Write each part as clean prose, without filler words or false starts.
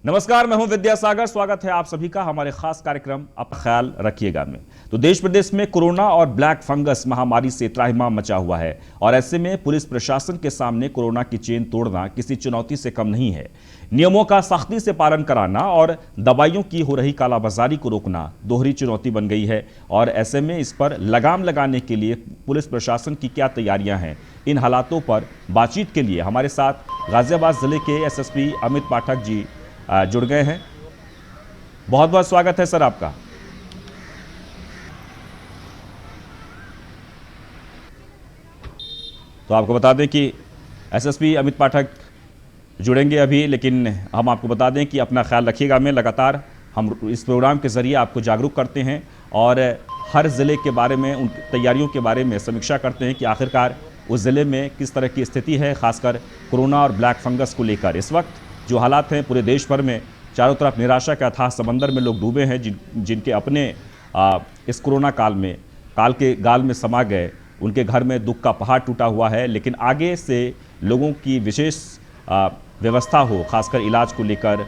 नमस्कार, मैं हूं विद्यासागर। स्वागत है आप सभी का हमारे खास कार्यक्रम अपना ख्याल रखिएगा में। तो देश प्रदेश में कोरोना और ब्लैक फंगस महामारी से त्राहिमाम मचा हुआ है और ऐसे में पुलिस प्रशासन के सामने कोरोना की चेन तोड़ना किसी चुनौती से कम नहीं है। नियमों का सख्ती से पालन कराना और दवाइयों की हो रही कालाबाजारी को रोकना दोहरी चुनौती बन गई है और ऐसे में इस पर लगाम लगाने के लिए पुलिस प्रशासन की क्या तैयारियां हैं, इन हालातों पर बातचीत के लिए हमारे साथ गाजियाबाद जिले के एसएसपी अमित पाठक जी जुड़ गए हैं। बहुत बहुत स्वागत है सर आपका। तो आपको बता दें कि एसएसपी अमित पाठक जुड़ेंगे अभी, लेकिन हम आपको बता दें कि अपना ख्याल रखिएगा में लगातार हम इस प्रोग्राम के जरिए आपको जागरूक करते हैं और हर ज़िले के बारे में, उन तैयारियों के बारे में समीक्षा करते हैं कि आखिरकार उस ज़िले में किस तरह की स्थिति है, खासकर कोरोना और ब्लैक फंगस को लेकर। इस वक्त जो हालात हैं पूरे देश भर में, चारों तरफ निराशा के अथाह समंदर में लोग डूबे हैं, जिनके अपने इस कोरोना काल के गाल में समा गए, उनके घर में दुख का पहाड़ टूटा हुआ है। लेकिन आगे से लोगों की विशेष व्यवस्था हो, खासकर इलाज को लेकर,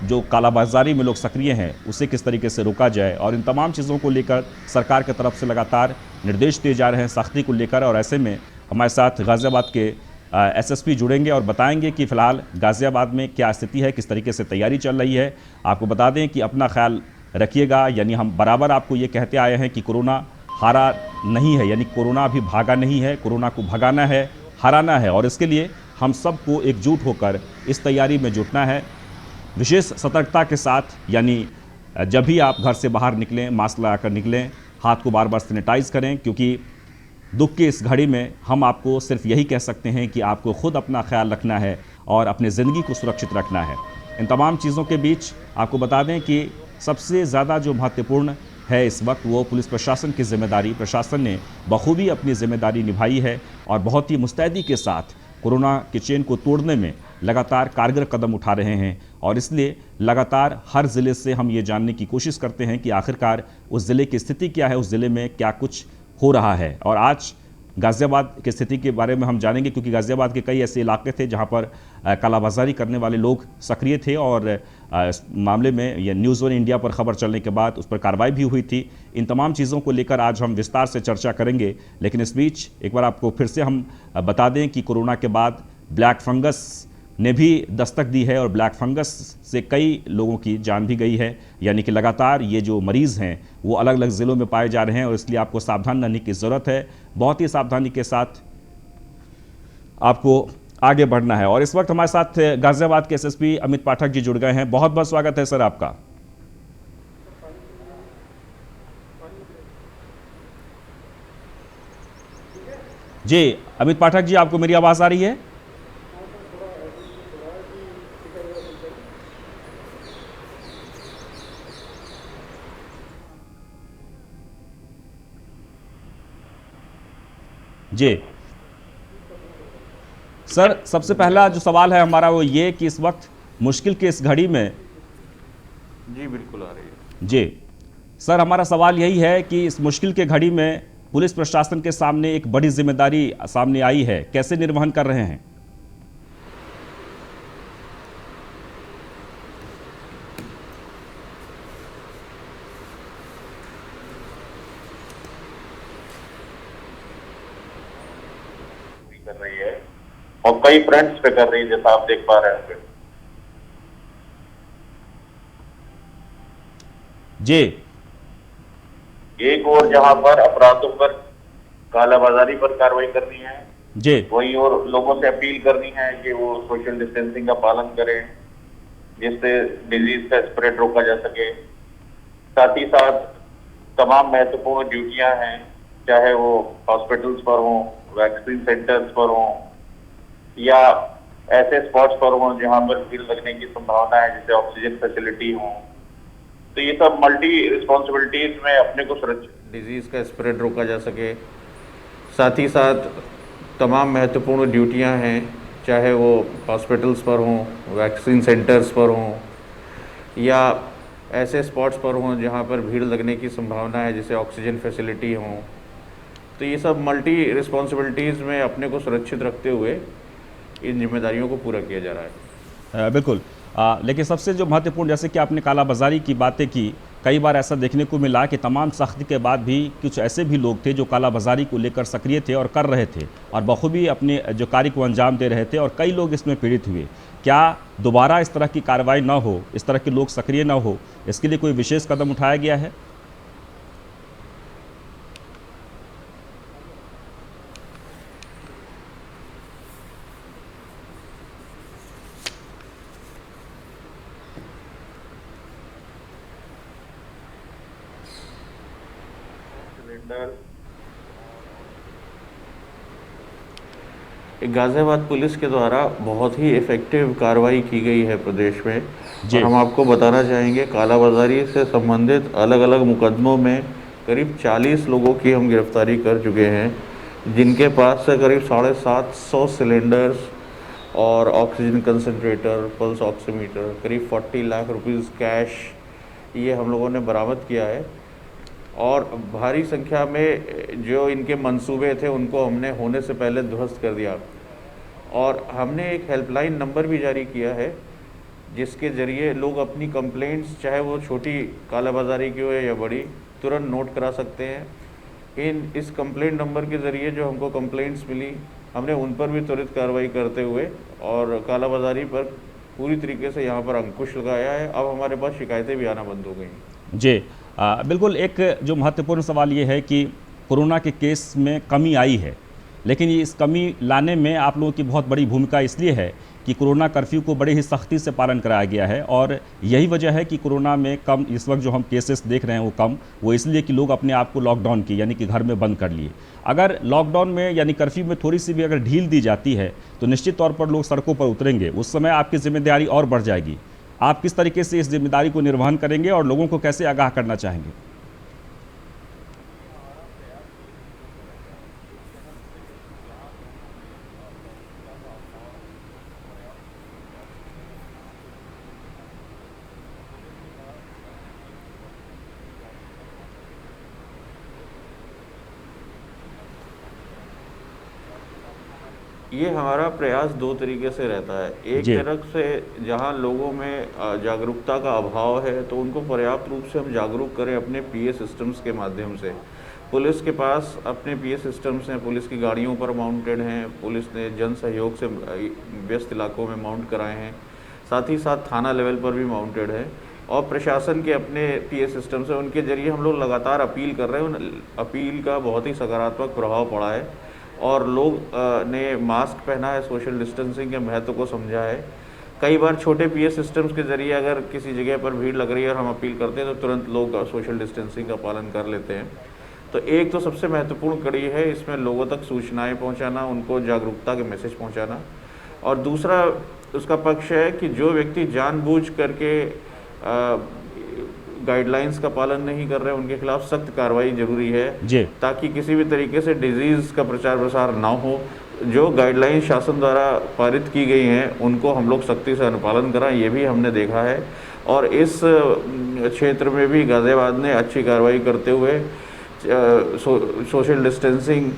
जो कालाबाजारी में लोग सक्रिय हैं उसे किस तरीके से रोका जाए, और इन तमाम चीज़ों को लेकर सरकार की तरफ से लगातार निर्देश दिए जा रहे हैं सख्ती को लेकर। और ऐसे में हमारे साथ गाजियाबाद के एसएसपी जुड़ेंगे और बताएंगे कि फ़िलहाल गाजियाबाद में क्या स्थिति है, किस तरीके से तैयारी चल रही है। आपको बता दें कि अपना ख्याल रखिएगा, यानी हम बराबर आपको ये कहते आए हैं कि कोरोना हारा नहीं है, यानी कोरोना अभी भागा नहीं है। कोरोना को भगाना है, हराना है, और इसके लिए हम सबको एकजुट होकर इस तैयारी में जुटना है विशेष सतर्कता के साथ। यानी जब भी आप घर से बाहर निकलें, मास्क लगाकर निकलें, हाथ को बार बार सैनिटाइज करें, क्योंकि दुख की इस घड़ी में हम आपको सिर्फ यही कह सकते हैं कि आपको खुद अपना ख्याल रखना है और अपनी ज़िंदगी को सुरक्षित रखना है। इन तमाम चीज़ों के बीच आपको बता दें कि सबसे ज़्यादा जो महत्वपूर्ण है इस वक्त, वो पुलिस प्रशासन की जिम्मेदारी। प्रशासन ने बखूबी अपनी जिम्मेदारी निभाई है और बहुत ही मुस्तैदी के साथ कोरोना की चेन को तोड़ने में लगातार कारगर कदम उठा रहे हैं। और इसलिए लगातार हर ज़िले से हम ये जानने की कोशिश करते हैं कि आखिरकार उस ज़िले की स्थिति क्या है, उस ज़िले में क्या कुछ हो रहा है। और आज गाज़ियाबाद की स्थिति के बारे में हम जानेंगे, क्योंकि गाज़ियाबाद के कई ऐसे इलाके थे जहां पर कालाबाजारी करने वाले लोग सक्रिय थे और इस मामले में यह न्यूज़ वन इंडिया पर खबर चलने के बाद उस पर कार्रवाई भी हुई थी। इन तमाम चीज़ों को लेकर आज हम विस्तार से चर्चा करेंगे। लेकिन इस बीच एक बार आपको फिर से हम बता दें कि कोरोना के बाद ब्लैक फंगस ने भी दस्तक दी है और ब्लैक फंगस से कई लोगों की जान भी गई है। यानी कि लगातार ये जो मरीज़ हैं वो अलग अलग ज़िलों में पाए जा रहे हैं और इसलिए आपको सावधान रहने की ज़रूरत है। बहुत ही सावधानी के साथ आपको आगे बढ़ना है। और इस वक्त हमारे साथ गाज़ियाबाद के एसएसपी अमित पाठक जी जुड़ गए हैं। बहुत बहुत स्वागत है सर आपका। जी अमित पाठक जी, आपको मेरी आवाज़ आ रही है? जी सर, सबसे पहला जो सवाल है हमारा वो ये कि इस वक्त मुश्किल की इस घड़ी में। जी बिल्कुल आ रही है। जी सर, हमारा सवाल यही है कि इस मुश्किल के घड़ी में पुलिस प्रशासन के सामने एक बड़ी जिम्मेदारी सामने आई है, कैसे निर्वहन कर रहे हैं? कर रही है और कई फ्रंट्स पे कर रही है, जैसा आप देख पा रहे हैं। जी, एक और जहां पर अपराधों पर, कालाबाजारी पर कार्रवाई करनी है, जी, वहीं और लोगों से अपील करनी है कि वो सोशल डिस्टेंसिंग का पालन करें, जिससे डिजीज का स्प्रेड रोका जा सके। साथ ही साथ तमाम महत्वपूर्ण ड्यूटियां हैं, चाहे वो हॉस्पिटल्स पर हो, वैक्सीन सेंटर्स पर हो, या ऐसे स्पॉट्स पर हो जहां पर भीड़ लगने की संभावना है, जैसे ऑक्सीजन फैसिलिटी हो। तो ये सब मल्टी रिस्पॉन्सिबिलिटीज में अपने को सुरक्षित, डिजीज का स्प्रेड रोका जा सके। साथ ही साथ तमाम महत्वपूर्ण ड्यूटियां हैं, चाहे वो हॉस्पिटल्स पर हों, वैक्सीन सेंटर्स पर हों, या ऐसे स्पॉट्स पर हों जहां पर भीड़ लगने की संभावना है, जैसे ऑक्सीजन फैसिलिटी हों। तो ये सब मल्टी रिस्पॉन्सिबिलिटीज़ में अपने को सुरक्षित रखते हुए इन जिम्मेदारियों को पूरा किया जा रहा है। बिल्कुल। लेकिन सबसे जो महत्वपूर्ण, जैसे कि आपने कालाबाजारी की बातें की, कई बार ऐसा देखने को मिला कि तमाम सख्ती के बाद भी कुछ ऐसे भी लोग थे जो कालाबाजारी को लेकर सक्रिय थे और कर रहे थे और बखूबी अपने जो कार्य को अंजाम दे रहे थे और कई लोग इसमें पीड़ित हुए। क्या दोबारा इस तरह की कार्रवाई ना हो, इस तरह के लोग सक्रिय ना हो, इसके लिए कोई विशेष कदम उठाया गया है? सिलेंडर गाज़ियाबाद पुलिस के द्वारा बहुत ही इफ़ेक्टिव कार्रवाई की गई है प्रदेश में। जी। और हम आपको बताना चाहेंगे, कालाबाज़ारी से संबंधित अलग अलग मुकदमों में करीब 40 लोगों की हम गिरफ्तारी कर चुके हैं, जिनके पास से करीब 750 सिलेंडर्स और ऑक्सीजन कंसंट्रेटर, पल्स ऑक्सीमीटर, करीब 40 लाख रुपीज़ कैश ये हम लोगों ने बरामद किया है। और भारी संख्या में जो इनके मंसूबे थे उनको हमने होने से पहले ध्वस्त कर दिया। और हमने एक हेल्पलाइन नंबर भी जारी किया है, जिसके ज़रिए लोग अपनी कंप्लेंट्स, चाहे वो छोटी कालाबाजारी की हो या बड़ी, तुरंत नोट करा सकते हैं। इस कंप्लेंट नंबर के ज़रिए जो हमको कंप्लेंट्स मिली, हमने उन पर भी त्वरित कार्रवाई करते हुए और कालाबाजारी पर पूरी तरीके से यहाँ पर अंकुश लगाया है। अब हमारे पास शिकायतें भी आना बंद हो गई हैं। जी, बिल्कुल। एक जो महत्वपूर्ण सवाल ये है कि कोरोना के केस में कमी आई है, लेकिन ये इस कमी लाने में आप लोगों की बहुत बड़ी भूमिका इसलिए है कि कोरोना कर्फ्यू को बड़ी ही सख्ती से पालन कराया गया है और यही वजह है कि कोरोना में कम इस वक्त जो हम केसेस देख रहे हैं वो कम, वो इसलिए कि लोग अपने आप को लॉकडाउन किए, यानी कि घर में बंद कर लिए। अगर लॉकडाउन में यानी कर्फ्यू में थोड़ी सी भी अगर ढील दी जाती है तो निश्चित तौर पर लोग सड़कों पर उतरेंगे, उस समय आपकी जिम्मेदारी और बढ़ जाएगी। आप किस तरीके से इस जिम्मेदारी को निर्वहन करेंगे और लोगों को कैसे आगाह करना चाहेंगे? ये हमारा प्रयास दो तरीके से रहता है। एक जी। तरफ से जहाँ लोगों में जागरूकता का अभाव है, तो उनको पर्याप्त रूप से हम जागरूक करें अपने पीए सिस्टम्स के माध्यम से। पुलिस के पास अपने पीए सिस्टम्स हैं, पुलिस की गाड़ियों पर माउंटेड हैं, पुलिस ने जन सहयोग से व्यस्त इलाकों में माउंट कराए हैं, साथ ही साथ थाना लेवल पर भी माउंटेड है। और प्रशासन के अपने पीए सिस्टम्स हैं, उनके जरिए हम लोग लगातार अपील कर रहे हैं। उन अपील का बहुत ही सकारात्मक प्रभाव पड़ा है और लोग ने मास्क पहना है, सोशल डिस्टेंसिंग के महत्व को समझा है। कई बार छोटे पीए सिस्टम्स के ज़रिए अगर किसी जगह पर भीड़ लग रही है और हम अपील करते हैं तो तुरंत लोग सोशल डिस्टेंसिंग का पालन कर लेते हैं। तो एक तो सबसे महत्वपूर्ण कड़ी है इसमें लोगों तक सूचनाएं पहुंचाना, उनको जागरूकता के मैसेज पहुंचाना। और दूसरा उसका पक्ष है कि जो व्यक्ति जानबूझ करके गाइडलाइंस का पालन नहीं कर रहे, उनके खिलाफ सख्त कार्रवाई जरूरी है जी। ताकि किसी भी तरीके से डिजीज़ का प्रचार प्रसार ना हो। जो गाइडलाइंस शासन द्वारा पारित की गई हैं उनको हम लोग सख्ती से अनुपालन कराएं, ये भी हमने देखा है। और इस क्षेत्र में भी गाज़ियाबाद ने अच्छी कार्रवाई करते हुए सोशल डिस्टेंसिंग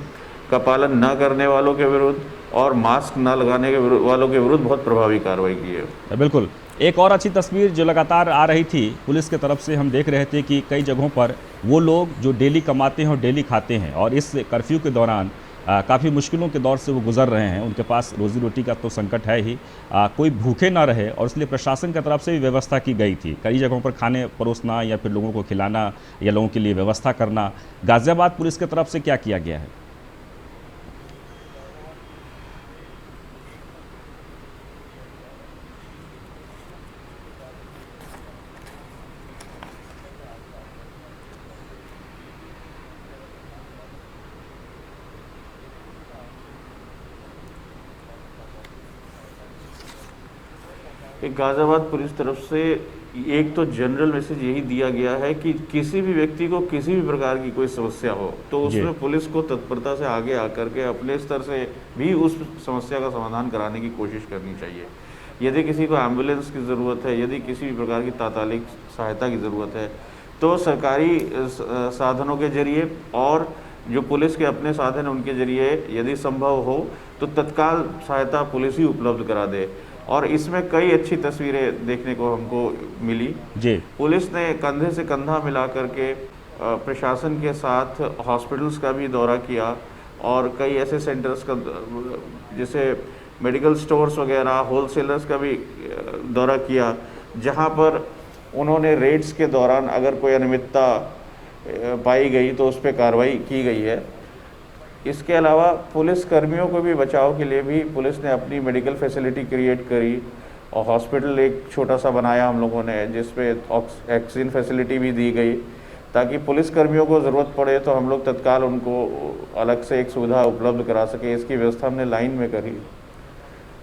का पालन न करने वालों के विरुद्ध और मास्क न लगाने के वालों के विरुद्ध बहुत प्रभावी कार्रवाई की है। बिल्कुल। एक और अच्छी तस्वीर जो लगातार आ रही थी पुलिस की तरफ से, हम देख रहे थे कि कई जगहों पर वो लोग जो डेली कमाते हैं और डेली खाते हैं और इस कर्फ्यू के दौरान काफ़ी मुश्किलों के दौर से वो गुजर रहे हैं, उनके पास रोज़ी रोटी का तो संकट है ही, कोई भूखे ना रहे और इसलिए प्रशासन की तरफ से भी व्यवस्था की गई थी। कई जगहों पर खाने परोसना या फिर लोगों को खिलाना या लोगों के लिए व्यवस्था करना। गाज़ियाबाद पुलिस की तरफ से क्या किया गया है? गाज़ियाबाद पुलिस तरफ से एक तो जनरल मैसेज यही दिया गया है कि किसी भी व्यक्ति को किसी भी प्रकार की कोई समस्या हो तो उसमें पुलिस को तत्परता से आगे आकर के अपने स्तर से भी उस समस्या का समाधान कराने की कोशिश करनी चाहिए। यदि किसी को एम्बुलेंस की ज़रूरत है, यदि किसी भी प्रकार की तात्कालिक सहायता की ज़रूरत है, तो सरकारी साधनों के जरिए और जो पुलिस के अपने साधन उनके जरिए यदि संभव हो तो तत्काल सहायता पुलिस ही उपलब्ध करा दे। और इसमें कई अच्छी तस्वीरें देखने को हमको मिली। जी पुलिस ने कंधे से कंधा मिला करके प्रशासन के साथ हॉस्पिटल्स का भी दौरा किया और कई ऐसे सेंटर्स का जैसे मेडिकल स्टोर्स वगैरह होलसेलर्स का भी दौरा किया, जहां पर उन्होंने रेड्स के दौरान अगर कोई अनियमितता पाई गई तो उस पर कार्रवाई की गई है। इसके अलावा पुलिस कर्मियों को भी बचाव के लिए भी पुलिस ने अपनी मेडिकल फैसिलिटी क्रिएट करी और हॉस्पिटल एक छोटा सा बनाया हम लोगों ने, जिसपे ऑक्सीजन फैसिलिटी भी दी गई ताकि पुलिस कर्मियों को ज़रूरत पड़े तो हम लोग तत्काल उनको अलग से एक सुविधा उपलब्ध करा सके। इसकी व्यवस्था हमने लाइन में करी।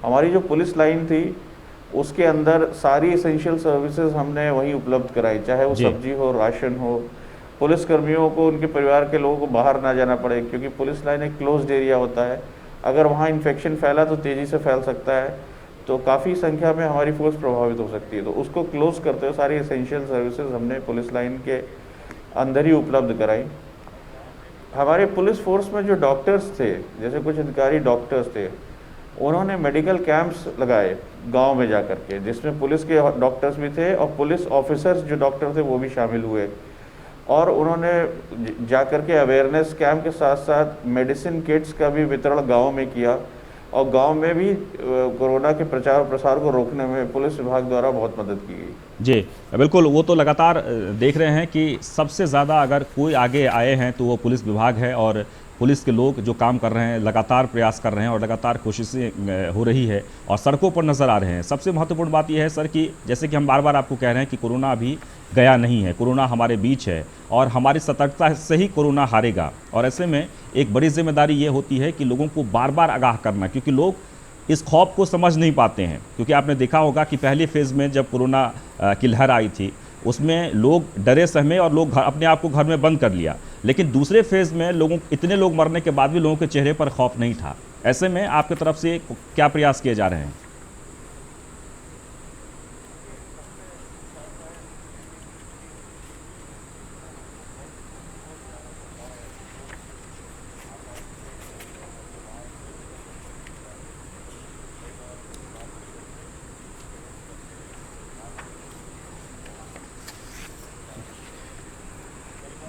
हमारी जो पुलिस लाइन थी उसके अंदर सारी एसेंशियल सर्विसेज हमने वहीं उपलब्ध कराई, चाहे वो सब्जी हो, राशन हो। पुलिस कर्मियों को, उनके परिवार के लोगों को बाहर ना जाना पड़े, क्योंकि पुलिस लाइन एक क्लोज्ड एरिया होता है। अगर वहाँ इन्फेक्शन फैला तो तेज़ी से फैल सकता है, तो काफ़ी संख्या में हमारी फोर्स प्रभावित हो सकती है। तो उसको क्लोज करते हुए सारी एसेंशियल सर्विसेज हमने पुलिस लाइन के अंदर ही उपलब्ध कराई। हमारे पुलिस फोर्स में जो डॉक्टर्स थे, जैसे कुछ अधिकारी डॉक्टर्स थे, उन्होंने मेडिकल कैंप्स लगाए गांव में जाकर के, जिसमें पुलिस के डॉक्टर्स भी थे और पुलिस ऑफिसर्स जो डॉक्टर थे वो भी शामिल हुए। और उन्होंने जाकर के अवेयरनेस कैंप के साथ साथ मेडिसिन किट्स का भी वितरण गांव में किया और गांव में भी कोरोना के प्रचार प्रसार को रोकने में पुलिस विभाग द्वारा बहुत मदद की गई। जी बिल्कुल, वो तो लगातार देख रहे हैं कि सबसे ज़्यादा अगर कोई आगे आए हैं तो वो पुलिस विभाग है, और पुलिस के लोग जो काम कर रहे हैं लगातार प्रयास कर रहे हैं और लगातार कोशिशें हो रही है और सड़कों पर नज़र आ रहे हैं। सबसे महत्वपूर्ण बात यह है सर कि जैसे कि हम बार बार आपको कह रहे हैं कि कोरोना अभी गया नहीं है, कोरोना हमारे बीच है और हमारी सतर्कता से ही कोरोना हारेगा। और ऐसे में एक बड़ी जिम्मेदारी ये होती है कि लोगों को बार बार आगाह करना, क्योंकि लोग इस खौफ को समझ नहीं पाते हैं। क्योंकि आपने देखा होगा कि पहले फेज़ में जब कोरोना की लहर आई थी उसमें लोग डरे सहमे और लोग अपने आप को घर में बंद कर लिया, लेकिन दूसरे फेज़ में इतने लोग मरने के बाद भी लोगों के चेहरे पर खौफ नहीं था। ऐसे में आपकी तरफ से क्या प्रयास किए जा रहे हैं?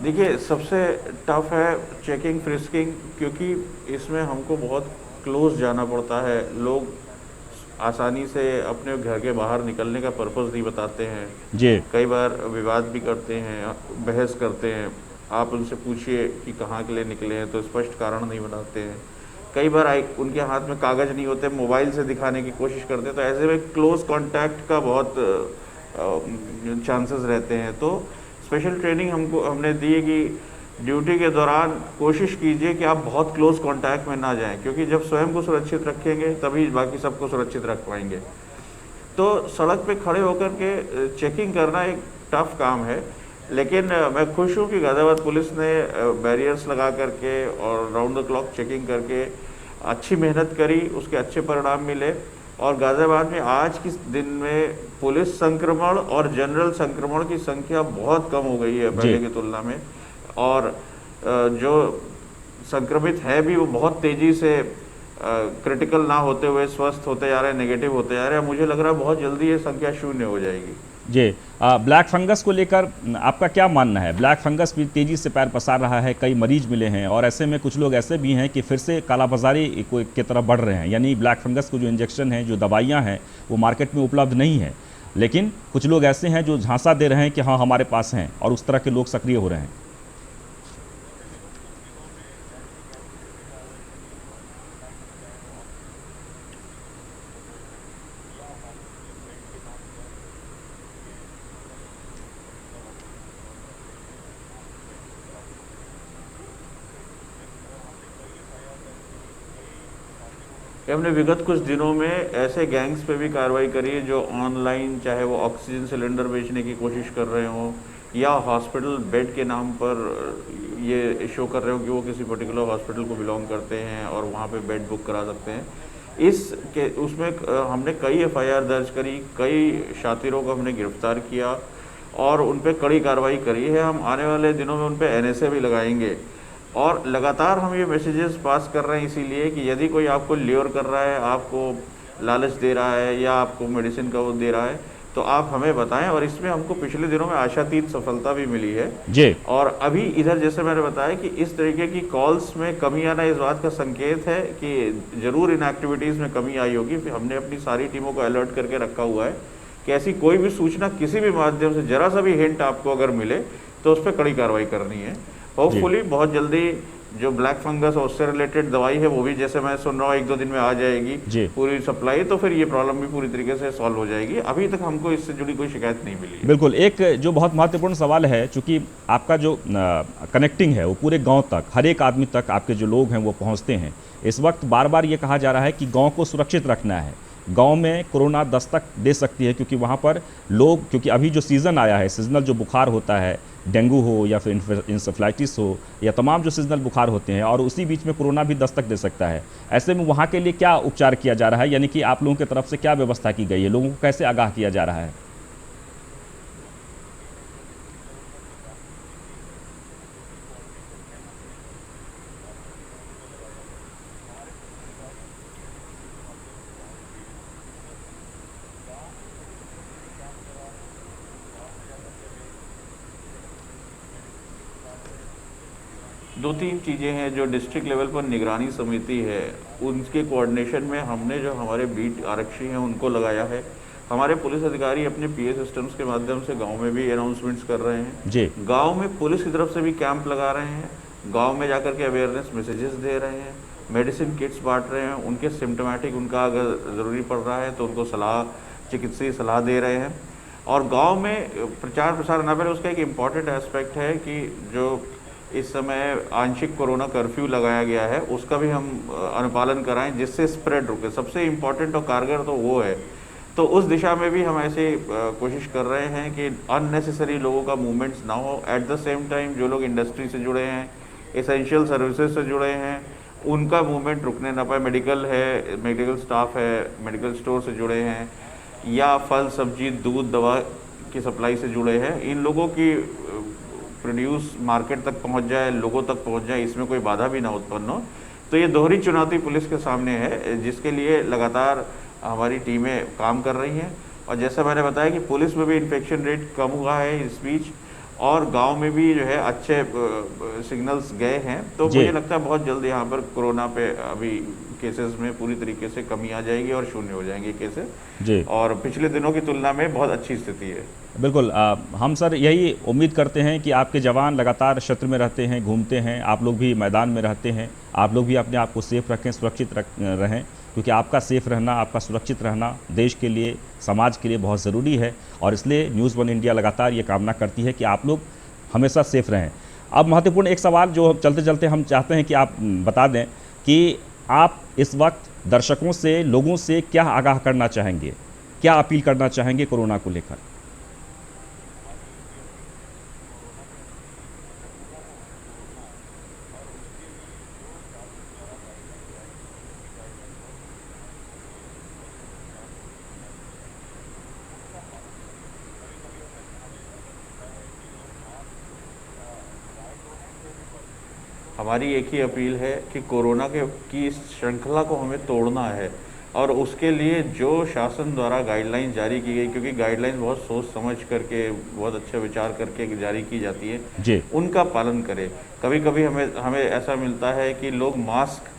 देखिए, सबसे टफ है चेकिंग फ्रिस्किंग, क्योंकि इसमें हमको बहुत क्लोज जाना पड़ता है। लोग आसानी से अपने घर के बाहर निकलने का पर्पस नहीं बताते हैं जी कई बार विवाद भी करते हैं, बहस करते हैं। आप उनसे पूछिए कि कहाँ के लिए निकले हैं तो स्पष्ट कारण नहीं बताते हैं। कई बार उनके हाथ में कागज़ नहीं होते, मोबाइल से दिखाने की कोशिश करते हैं, तो ऐसे में क्लोज कांटेक्ट का बहुत चांसेस रहते हैं। तो स्पेशल ट्रेनिंग हमने दी है कि ड्यूटी के दौरान कोशिश कीजिए कि आप बहुत क्लोज कांटेक्ट में ना जाएं, क्योंकि जब स्वयं को सुरक्षित रखेंगे तभी बाकी सबको सुरक्षित रख पाएंगे। तो सड़क पे खड़े होकर के चेकिंग करना एक टफ काम है, लेकिन मैं खुश हूँ कि गाज़ियाबाद पुलिस ने बैरियर्स लगा करके और राउंड द क्लॉक चेकिंग करके अच्छी मेहनत करी, उसके अच्छे परिणाम मिले। और गाज़ियाबाद में आज के दिन में पुलिस संक्रमण और जनरल संक्रमण की संख्या बहुत कम हो गई है पहले की तुलना में, और जो संक्रमित है भी वो बहुत तेज़ी से क्रिटिकल ना होते हुए स्वस्थ होते जा रहे हैं, नेगेटिव होते जा रहे हैं। मुझे लग रहा है बहुत जल्दी ये संख्या शून्य हो जाएगी। जी ब्लैक फंगस को लेकर आपका क्या मानना है? ब्लैक फंगस भी तेज़ी से पैर पसार रहा है, कई मरीज मिले हैं और ऐसे में कुछ लोग ऐसे भी हैं कि फिर से कालाबाजारी की तरफ बढ़ रहे हैं। यानी ब्लैक फंगस को जो इंजेक्शन है, जो दवाइयाँ हैं, वो मार्केट में उपलब्ध नहीं है, लेकिन कुछ लोग ऐसे हैं जो झांसा दे रहे हैं कि हाँ हमारे पास हैं, और उस तरह के लोग सक्रिय हो रहे हैं। हमने विगत कुछ दिनों में ऐसे गैंग्स पे भी कार्रवाई करी है जो ऑनलाइन, चाहे वो ऑक्सीजन सिलेंडर बेचने की कोशिश कर रहे हों या हॉस्पिटल बेड के नाम पर ये शो कर रहे हो कि वो किसी पर्टिकुलर हॉस्पिटल को बिलोंग करते हैं और वहाँ पे बेड बुक करा सकते हैं। उसमें हमने कई एफआईआर दर्ज करी, कई शातिरों को हमने गिरफ्तार किया और उन पर कड़ी कार्रवाई करी है। हम आने वाले दिनों में उन पर एनएसए भी लगाएंगे और लगातार हम ये मैसेजेस पास कर रहे हैं इसीलिए कि यदि कोई आपको ल्योर कर रहा है, आपको लालच दे रहा है या आपको मेडिसिन का वो दे रहा है, तो आप हमें बताएं। और इसमें हमको पिछले दिनों में आशातीत सफलता भी मिली है। जी और अभी इधर जैसे मैंने बताया कि इस तरीके की कॉल्स में कमी आना इस बात का संकेत है कि ज़रूर इन एक्टिविटीज़ में कमी आई होगी। फिर हमने अपनी सारी टीमों को अलर्ट करके रखा हुआ है कि ऐसी कोई भी सूचना किसी भी माध्यम से जरा सा भी हिंट आपको अगर मिले तो उस पर कड़ी कार्रवाई करनी है। होपफुली बहुत जल्दी जो ब्लैक फंगस और उससे रिलेटेड दवाई है वो भी, जैसे मैं सुन रहा हूँ, 1-2 दिन में आ जाएगी जी पूरी सप्लाई, तो फिर ये प्रॉब्लम भी पूरी तरीके से सॉल्व हो जाएगी। अभी तक हमको इससे जुड़ी कोई शिकायत नहीं मिली है। बिल्कुल। एक जो बहुत महत्वपूर्ण सवाल है, चूंकि आपका जो कनेक्टिंग है वो पूरे गांव तक, हर एक आदमी तक आपके जो लोग हैं वो पहुंचते हैं। इस वक्त बार बार ये कहा जा रहा है कि गांव को सुरक्षित रखना है, गांव में कोरोना दस्तक दे सकती है, क्योंकि वहां पर लोग, क्योंकि अभी जो सीज़न आया है, सीजनल जो बुखार होता है, डेंगू हो या फिर इंसेफ्लाइटिस हो या तमाम जो सीजनल बुखार होते हैं, और उसी बीच में कोरोना भी दस्तक दे सकता है। ऐसे में वहाँ के लिए क्या उपचार किया जा रहा है, यानी कि आप लोगों की तरफ से क्या व्यवस्था की गई है, लोगों को कैसे आगाह किया जा रहा है? दो तीन चीज़ें हैं जो डिस्ट्रिक्ट लेवल पर निगरानी समिति है, उनके कोऑर्डिनेशन में हमने जो हमारे बीट आरक्षी हैं उनको लगाया है। हमारे पुलिस अधिकारी अपने पीए सिस्टम्स के माध्यम से गांव में भी अनाउंसमेंट्स कर रहे हैं। जी गांव में पुलिस की तरफ से भी कैंप लगा रहे हैं, गांव में जाकर के अवेयरनेस मैसेजेस दे रहे हैं, मेडिसिन किट्स बांट रहे हैं, उनके सिम्टोमेटिक, उनका अगर ज़रूरी पड़ रहा है तो उनको सलाह, चिकित्सीय सलाह दे रहे हैं। और गांव में प्रचार प्रसार न पहले उसका एक इम्पॉर्टेंट एस्पेक्ट है कि जो इस समय आंशिक कोरोना कर्फ्यू लगाया गया है उसका भी हम अनुपालन कराएं, जिससे स्प्रेड रुके। सबसे इम्पॉर्टेंट और कारगर तो वो है। तो उस दिशा में भी हम ऐसे कोशिश कर रहे हैं कि अननेसेसरी लोगों का मूवमेंट्स ना हो। एट द सेम टाइम जो लोग इंडस्ट्री से जुड़े हैं, एसेंशियल सर्विसेज से जुड़े हैं, उनका मूवमेंट रुकने ना पाए। मेडिकल है, मेडिकल स्टाफ है, मेडिकल स्टोर से जुड़े हैं, या फल सब्जी दूध दवा की सप्लाई से जुड़े हैं, इन लोगों की प्रोड्यूस मार्केट तक पहुंच जाए, लोगों तक पहुंच जाए, इसमें कोई बाधा भी ना उत्पन्न हो। तो ये दोहरी चुनौती पुलिस के सामने है, जिसके लिए लगातार हमारी टीमें काम कर रही हैं। और जैसा मैंने बताया कि पुलिस में भी इन्फेक्शन रेट कम हुआ है इस बीच, और गांव में भी जो है अच्छे सिग्नल्स गए हैं। तो मुझे लगता है बहुत जल्द यहाँ पर कोरोना पे अभी केसेस में पूरी तरीके से कमी आ जाएगी और शून्य हो जाएंगे केसेस जी, और पिछले दिनों की तुलना में बहुत अच्छी स्थिति है। बिल्कुल। हम सर यही उम्मीद करते हैं कि आपके जवान लगातार क्षेत्र में रहते हैं, घूमते हैं, आप लोग भी मैदान में रहते हैं, आप लोग भी अपने आप को सेफ रखें, सुरक्षित रहें, क्योंकि आपका सेफ रहना, आपका सुरक्षित रहना देश के लिए, समाज के लिए बहुत ज़रूरी है। और इसलिए न्यूज़ वन इंडिया लगातार ये कामना करती है कि आप लोग हमेशा सेफ रहें। अब महत्वपूर्ण एक सवाल जो चलते चलते हम चाहते हैं कि आप बता दें कि आप इस वक्त दर्शकों से, लोगों से क्या आगाह करना चाहेंगे, क्या अपील करना चाहेंगे कोरोना को लेकर? हमारी एक ही अपील है कि कोरोना की इस श्रृंखला को हमें तोड़ना है, और उसके लिए जो शासन द्वारा गाइडलाइंस जारी की गई, क्योंकि गाइडलाइंस बहुत सोच समझ करके, बहुत अच्छे विचार करके जारी की जाती है जी, उनका पालन करें। कभी कभी हमें ऐसा मिलता है कि लोग मास्क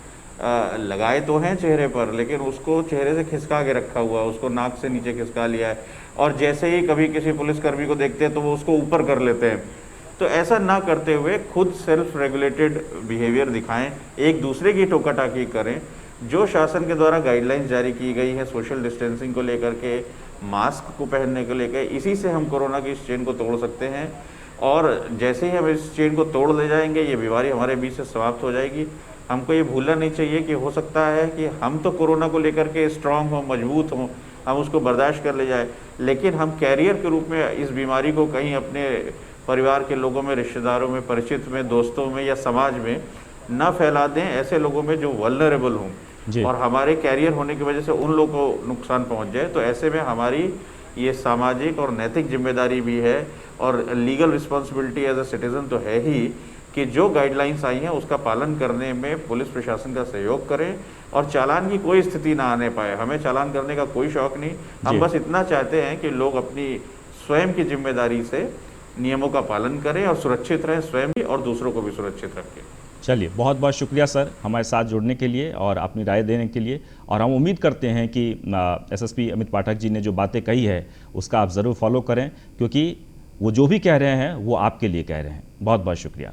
लगाए तो हैं चेहरे पर, लेकिन उसको चेहरे से खिसका के रखा हुआ है, उसको नाक से नीचे खिसका लिया है, और जैसे ही कभी किसी पुलिसकर्मी को देखते हैं तो वो उसको ऊपर कर लेते हैं। तो ऐसा ना करते हुए खुद सेल्फ रेगुलेटेड बिहेवियर दिखाएं, एक दूसरे की टोका टाकी करें। जो शासन के द्वारा गाइडलाइंस जारी की गई है सोशल डिस्टेंसिंग को लेकर के, मास्क को पहनने को लेकर, इसी से हम कोरोना की इस चेन को तोड़ सकते हैं। और जैसे ही हम इस चेन को तोड़ ले जाएंगे, ये बीमारी हमारे बीच से समाप्त हो जाएगी। हमको ये भूलना नहीं चाहिए कि हो सकता है कि हम तो कोरोना को लेकर के स्ट्रांग हों, मजबूत हों, हम उसको बर्दाश्त कर ले जाए, लेकिन हम कैरियर के रूप में इस बीमारी को कहीं अपने परिवार के लोगों में, रिश्तेदारों में, परिचित में, दोस्तों में या समाज में ना फैला दें, ऐसे लोगों में जो वल्नरेबल हों और हमारे कैरियर होने की वजह से उन लोगों को नुकसान पहुंच जाए। तो ऐसे में हमारी ये सामाजिक और नैतिक जिम्मेदारी भी है, और legal responsibility as a citizen तो है ही, कि जो गाइडलाइंस आई हैं उसका पालन करने में पुलिस प्रशासन का सहयोग करें, और चालान की कोई स्थिति ना आने पाए। हमें चालान करने का कोई शौक नहीं, हम जी। बस इतना चाहते हैं कि लोग अपनी स्वयं की जिम्मेदारी से नियमों का पालन करें और सुरक्षित रहें, स्वयं भी और दूसरों को भी सुरक्षित रखें। चलिए, बहुत बहुत शुक्रिया सर हमारे साथ जुड़ने के लिए और अपनी राय देने के लिए। और हम उम्मीद करते हैं कि एसएसपी अमित पाठक जी ने जो बातें कही है उसका आप ज़रूर फॉलो करें, क्योंकि वो जो भी कह रहे हैं वो आपके लिए कह रहे हैं। बहुत बहुत शुक्रिया।